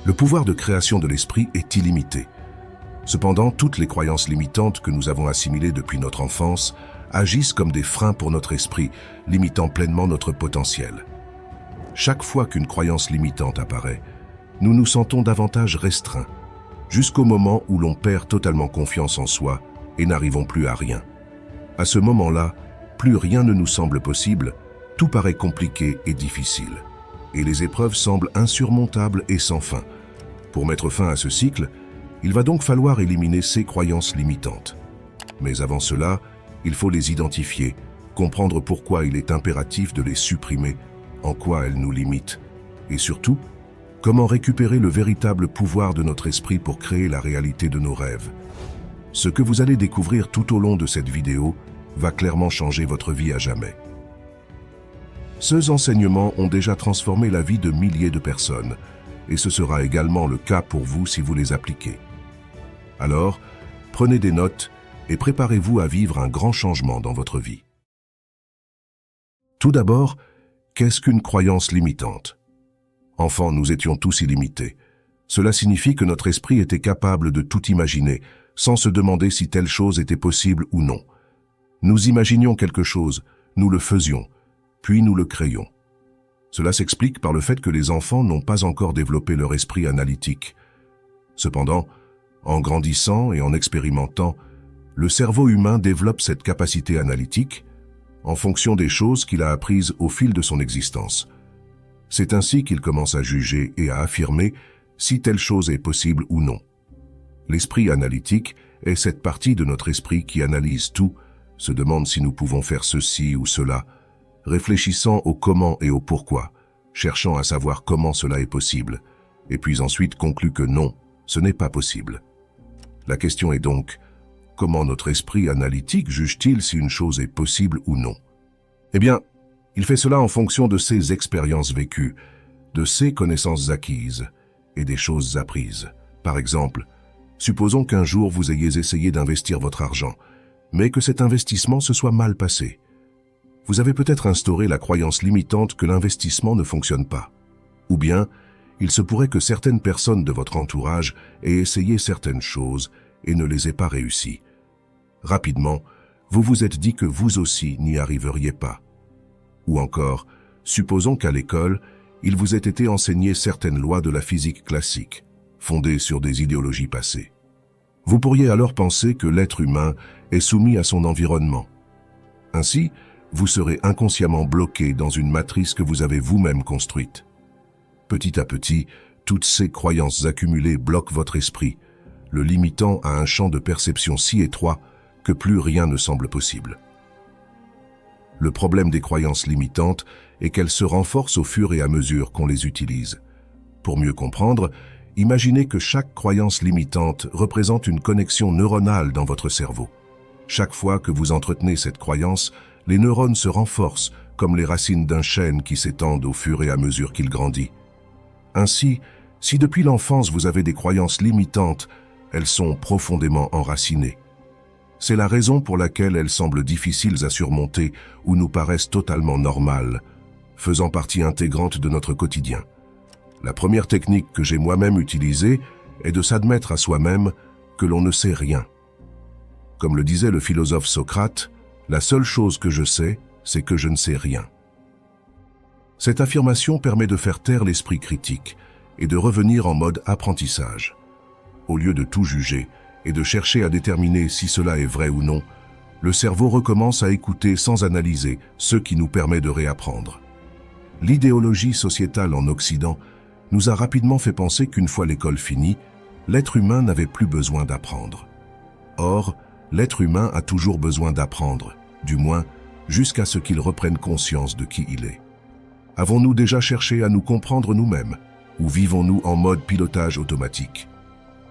Le pouvoir de création de l'esprit est illimité. Cependant, toutes les croyances limitantes que nous avons assimilées depuis notre enfance agissent comme des freins pour notre esprit, limitant pleinement notre potentiel. Chaque fois qu'une croyance limitante apparaît, nous nous sentons davantage restreints, jusqu'au moment où l'on perd totalement confiance en soi et n'arrivons plus à rien. À ce moment-là, plus rien ne nous semble possible, tout paraît compliqué et difficile, et les épreuves semblent insurmontables et sans fin. Pour mettre fin à ce cycle, il va donc falloir éliminer ces croyances limitantes. Mais avant cela, il faut les identifier, comprendre pourquoi il est impératif de les supprimer, en quoi elles nous limitent, et surtout, comment récupérer le véritable pouvoir de notre esprit pour créer la réalité de nos rêves. Ce que vous allez découvrir tout au long de cette vidéo va clairement changer votre vie à jamais. Ces enseignements ont déjà transformé la vie de milliers de personnes, et ce sera également le cas pour vous si vous les appliquez. Alors, prenez des notes et préparez-vous à vivre un grand changement dans votre vie. Tout d'abord, qu'est-ce qu'une croyance limitante? Enfant, nous étions tous illimités. Cela signifie que notre esprit était capable de tout imaginer, sans se demander si telle chose était possible ou non. Nous imaginions quelque chose, nous le faisions, puis nous le créions. Cela s'explique par le fait que les enfants n'ont pas encore développé leur esprit analytique. Cependant, en grandissant et en expérimentant, le cerveau humain développe cette capacité analytique en fonction des choses qu'il a apprises au fil de son existence. C'est ainsi qu'il commence à juger et à affirmer si telle chose est possible ou non. L'esprit analytique est cette partie de notre esprit qui analyse tout, se demande si nous pouvons faire ceci ou cela, réfléchissant au comment et au pourquoi, cherchant à savoir comment cela est possible, et puis ensuite conclut que non, ce n'est pas possible. La question est donc, comment notre esprit analytique juge-t-il si une chose est possible ou non? Eh bien, il fait cela en fonction de ses expériences vécues, de ses connaissances acquises et des choses apprises. Par exemple, supposons qu'un jour vous ayez essayé d'investir votre argent, mais que cet investissement se soit mal passé. Vous avez peut-être instauré la croyance limitante que l'investissement ne fonctionne pas. Ou bien, il se pourrait que certaines personnes de votre entourage aient essayé certaines choses et ne les aient pas réussies. Rapidement, vous vous êtes dit que vous aussi n'y arriveriez pas. Ou encore, supposons qu'à l'école, il vous ait été enseigné certaines lois de la physique classique, fondées sur des idéologies passées. Vous pourriez alors penser que l'être humain est soumis à son environnement. Ainsi, vous serez inconsciemment bloqué dans une matrice que vous avez vous-même construite. Petit à petit, toutes ces croyances accumulées bloquent votre esprit, le limitant à un champ de perception si étroit que plus rien ne semble possible. Le problème des croyances limitantes est qu'elles se renforcent au fur et à mesure qu'on les utilise. Pour mieux comprendre, imaginez que chaque croyance limitante représente une connexion neuronale dans votre cerveau. Chaque fois que vous entretenez cette croyance, les neurones se renforcent comme les racines d'un chêne qui s'étendent au fur et à mesure qu'il grandit. Ainsi, si depuis l'enfance vous avez des croyances limitantes, elles sont profondément enracinées. C'est la raison pour laquelle elles semblent difficiles à surmonter ou nous paraissent totalement normales, faisant partie intégrante de notre quotidien. La première technique que j'ai moi-même utilisée est de s'admettre à soi-même que l'on ne sait rien. Comme le disait le philosophe Socrate, la seule chose que je sais, c'est que je ne sais rien. Cette affirmation permet de faire taire l'esprit critique et de revenir en mode apprentissage. Au lieu de tout juger et de chercher à déterminer si cela est vrai ou non, le cerveau recommence à écouter sans analyser, ce qui nous permet de réapprendre. L'idéologie sociétale en Occident nous a rapidement fait penser qu'une fois l'école finie, l'être humain n'avait plus besoin d'apprendre. Or, l'être humain a toujours besoin d'apprendre, du moins jusqu'à ce qu'il reprenne conscience de qui il est. Avons-nous déjà cherché à nous comprendre nous-mêmes, ou vivons-nous en mode pilotage automatique?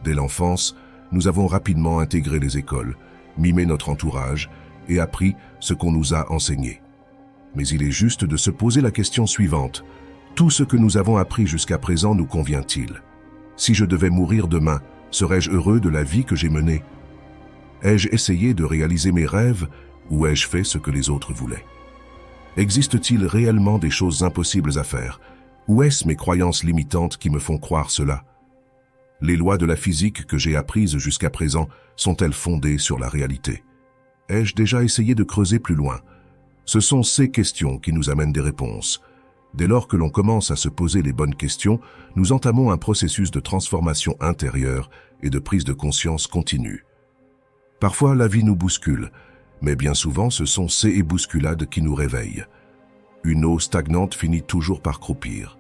Dès l'enfance, nous avons rapidement intégré les écoles, mimé notre entourage et appris ce qu'on nous a enseigné. Mais il est juste de se poser la question suivante. Tout ce que nous avons appris jusqu'à présent nous convient-il? Si je devais mourir demain, serais-je heureux de la vie que j'ai menée? Ai-je essayé de réaliser mes rêves ou ai-je fait ce que les autres voulaient? Existe-t-il réellement des choses impossibles à faire? Ou est-ce mes croyances limitantes qui me font croire cela? Les lois de la physique que j'ai apprises jusqu'à présent sont-elles fondées sur la réalité? Ai-je déjà essayé de creuser plus loin? Ce sont ces questions qui nous amènent des réponses. Dès lors que l'on commence à se poser les bonnes questions, nous entamons un processus de transformation intérieure et de prise de conscience continue. Parfois, la vie nous bouscule, mais bien souvent, ce sont ces bousculades qui nous réveillent. Une eau stagnante finit toujours par croupir.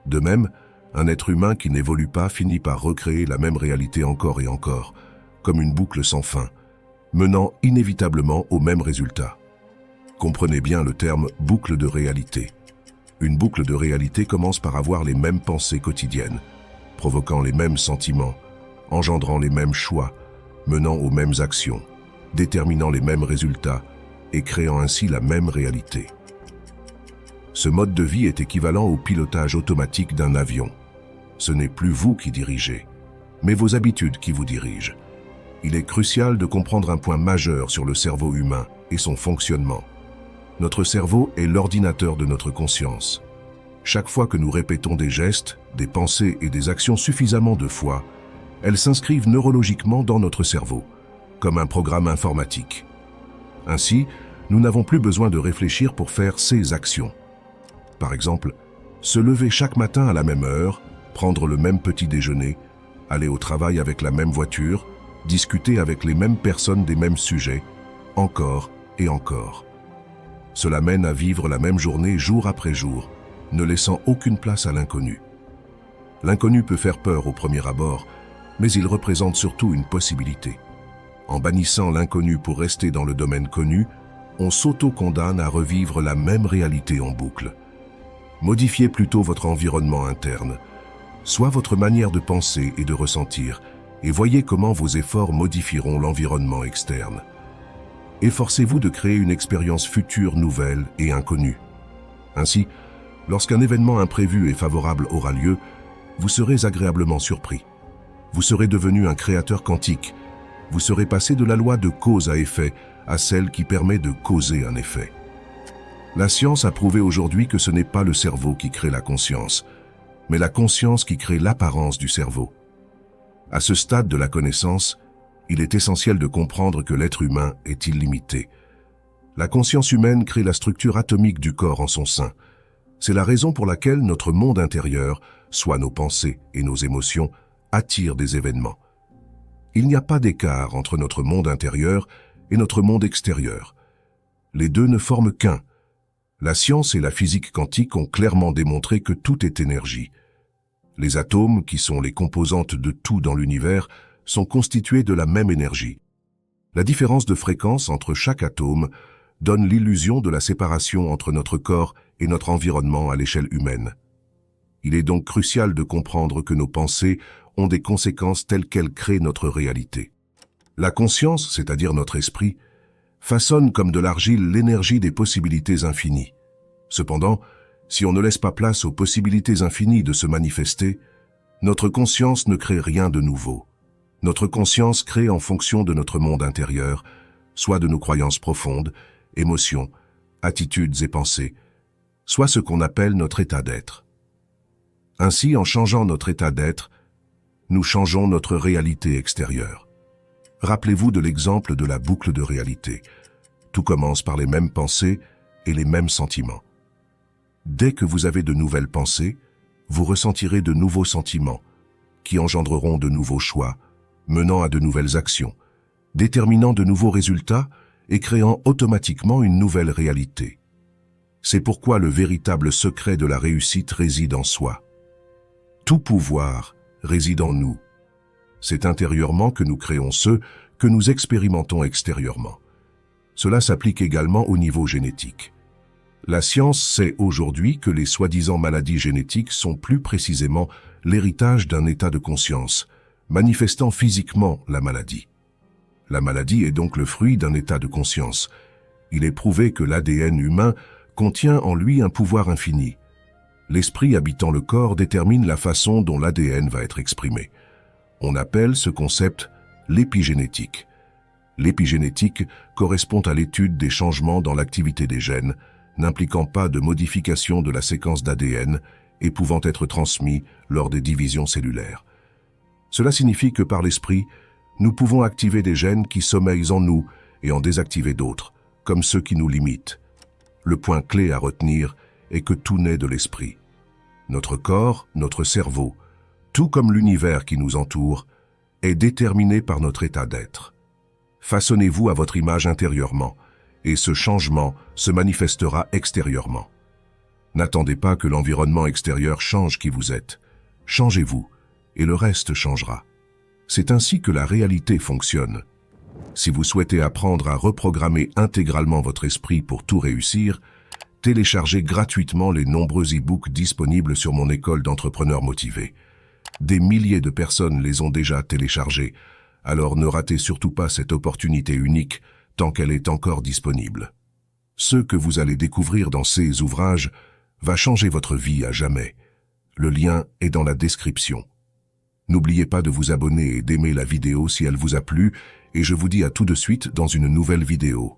De même, un être humain qui n'évolue pas finit par recréer la même réalité encore et encore, comme une boucle sans fin, menant inévitablement au même résultat. Comprenez bien le terme « boucle de réalité ». Une boucle de réalité commence par avoir les mêmes pensées quotidiennes, provoquant les mêmes sentiments, engendrant les mêmes choix, menant aux mêmes actions, déterminant les mêmes résultats et créant ainsi la même réalité. Ce mode de vie est équivalent au pilotage automatique d'un avion. Ce n'est plus vous qui dirigez, mais vos habitudes qui vous dirigent. Il est crucial de comprendre un point majeur sur le cerveau humain et son fonctionnement. Notre cerveau est l'ordinateur de notre conscience. Chaque fois que nous répétons des gestes, des pensées et des actions suffisamment de fois, elles s'inscrivent neurologiquement dans notre cerveau, comme un programme informatique. Ainsi, nous n'avons plus besoin de réfléchir pour faire ces actions. Par exemple, se lever chaque matin à la même heure, prendre le même petit déjeuner, aller au travail avec la même voiture, discuter avec les mêmes personnes des mêmes sujets, encore et encore. Cela mène à vivre la même journée jour après jour, ne laissant aucune place à l'inconnu. L'inconnu peut faire peur au premier abord, mais il représente surtout une possibilité. En bannissant l'inconnu pour rester dans le domaine connu, on s'auto-condamne à revivre la même réalité en boucle. Modifiez plutôt votre environnement interne, soit votre manière de penser et de ressentir, et voyez comment vos efforts modifieront l'environnement externe. Efforcez-vous de créer une expérience future nouvelle et inconnue. Ainsi, lorsqu'un événement imprévu et favorable aura lieu, vous serez agréablement surpris. Vous serez devenu un créateur quantique. Vous serez passé de la loi de cause à effet à celle qui permet de causer un effet. La science a prouvé aujourd'hui que ce n'est pas le cerveau qui crée la conscience, mais la conscience qui crée l'apparence du cerveau. À ce stade de la connaissance, il est essentiel de comprendre que l'être humain est illimité. La conscience humaine crée la structure atomique du corps en son sein. C'est la raison pour laquelle notre monde intérieur, soit nos pensées et nos émotions, attire des événements. Il n'y a pas d'écart entre notre monde intérieur et notre monde extérieur. Les deux ne forment qu'un. La science et la physique quantique ont clairement démontré que tout est énergie. Les atomes, qui sont les composantes de tout dans l'univers, sont constitués de la même énergie. La différence de fréquence entre chaque atome donne l'illusion de la séparation entre notre corps et notre environnement à l'échelle humaine. Il est donc crucial de comprendre que nos pensées ont des conséquences telles qu'elles créent notre réalité. La conscience, c'est-à-dire notre esprit, façonne comme de l'argile l'énergie des possibilités infinies. Cependant, si on ne laisse pas place aux possibilités infinies de se manifester, notre conscience ne crée rien de nouveau. Notre conscience crée en fonction de notre monde intérieur, soit de nos croyances profondes, émotions, attitudes et pensées, soit ce qu'on appelle notre état d'être. Ainsi, en changeant notre état d'être, nous changeons notre réalité extérieure. Rappelez-vous de l'exemple de la boucle de réalité. Tout commence par les mêmes pensées et les mêmes sentiments. Dès que vous avez de nouvelles pensées, vous ressentirez de nouveaux sentiments, qui engendreront de nouveaux choix, menant à de nouvelles actions, déterminant de nouveaux résultats et créant automatiquement une nouvelle réalité. C'est pourquoi le véritable secret de la réussite réside en soi. Tout pouvoir réside en nous. C'est intérieurement que nous créons ceux que nous expérimentons extérieurement. Cela s'applique également au niveau génétique. La science sait aujourd'hui que les soi-disant maladies génétiques sont plus précisément l'héritage d'un état de conscience, manifestant physiquement la maladie. La maladie est donc le fruit d'un état de conscience. Il est prouvé que l'ADN humain contient en lui un pouvoir infini. L'esprit habitant le corps détermine la façon dont l'ADN va être exprimé. On appelle ce concept l'épigénétique. L'épigénétique correspond à l'étude des changements dans l'activité des gènes, n'impliquant pas de modification de la séquence d'ADN et pouvant être transmis lors des divisions cellulaires. Cela signifie que par l'esprit, nous pouvons activer des gènes qui sommeillent en nous et en désactiver d'autres, comme ceux qui nous limitent. Le point clé à retenir est que tout naît de l'esprit. Notre corps, notre cerveau, tout comme l'univers qui nous entoure, est déterminé par notre état d'être. Façonnez-vous à votre image intérieurement, et ce changement se manifestera extérieurement. N'attendez pas que l'environnement extérieur change qui vous êtes. Changez-vous, et le reste changera. C'est ainsi que la réalité fonctionne. Si vous souhaitez apprendre à reprogrammer intégralement votre esprit pour tout réussir, téléchargez gratuitement les nombreux e-books disponibles sur mon école d'entrepreneurs motivés. Des milliers de personnes les ont déjà téléchargés, alors ne ratez surtout pas cette opportunité unique tant qu'elle est encore disponible. Ce que vous allez découvrir dans ces ouvrages va changer votre vie à jamais. Le lien est dans la description. N'oubliez pas de vous abonner et d'aimer la vidéo si elle vous a plu, et je vous dis à tout de suite dans une nouvelle vidéo.